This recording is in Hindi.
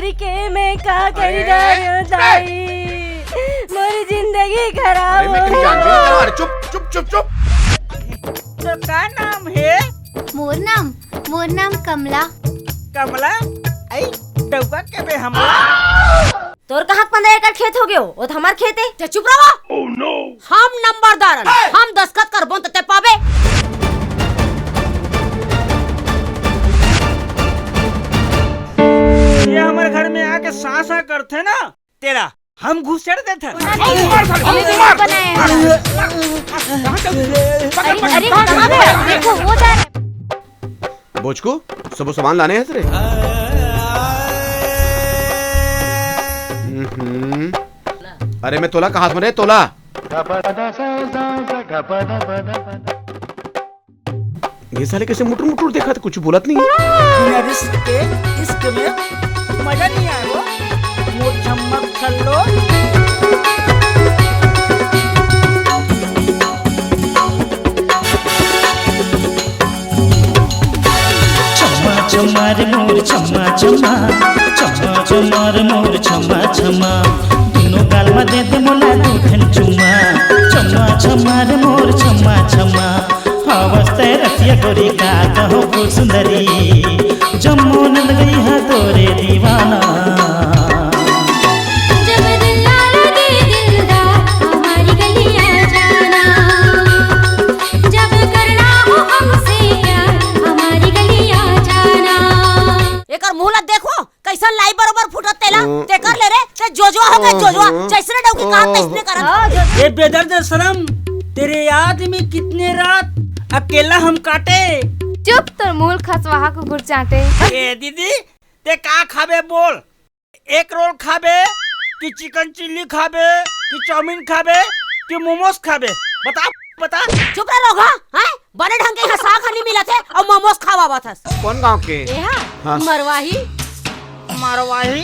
मर के मैं का करी दाई मोरी जिंदगी खराब हो गई। चुप चुप चुप चुप। तो का नाम है? मोर नाम कमला। कमला आई डौका के बे हमला। तोर कहाँ 15 एकड़ खेत हो गयो? वो तो हमार खेत है। चुप रहो। Oh no. हम नंबरदार हम दस्खत करबो तो ते पाबे। ये हमारे घर में आके सासा करते ना तेरा हम घुसेड़ देते। अरे देखो वो जा रहा है। बोचकू सब सामान लाने हैं तेरे। अरे मैं तोला कहाँ सुने तोला। ये साले कैसे मुटर मुटर देखा था कुछ बोलत नहीं है। इश्क में मजा नहीं आया वो मोर चम्मक चलो। चम्मा रे मोर चम्मा चम्मा चम्मा चम्मा रे मोर चम्मा चम्मा दोनों गाल में दे दे मोला दूधन चुम्मा चम्मा चम्मा रे मोर चम्मा चम्मा अवस्था रसिया गोरी का कहो फूल सुंदरी जम्मू नंद गई है तोरे दीवाना। जब दिल लगे दिलदार हमारी गलियां जाना जब करना हो हमसे प्यार हमारी गलियां जाना। एकर मुहला देखो कैसा लाई बरोबर फुटत तेला ते कर ले रे ते जोजवा हो गए जोजवा जैसे डौकी काम तैसने करत। ये बेदर्द शर्म तेरे याद में कितने रात अकेला हम काटे। चुप तो मूल खसवाहा कुकुर चाटे। ए दीदी ते का खाबे बोल? एक रोल खाबे कि चिकन चिल्ली खाबे कि चाउमीन खाबे कि मोमोज खाबे? बता बता। चुप रह लोग हैं बड़े ढंग के साग खानी मिला थे और मोमोज खावा बाथस। कौन गांव के? हाँ। मरवाही मरवाही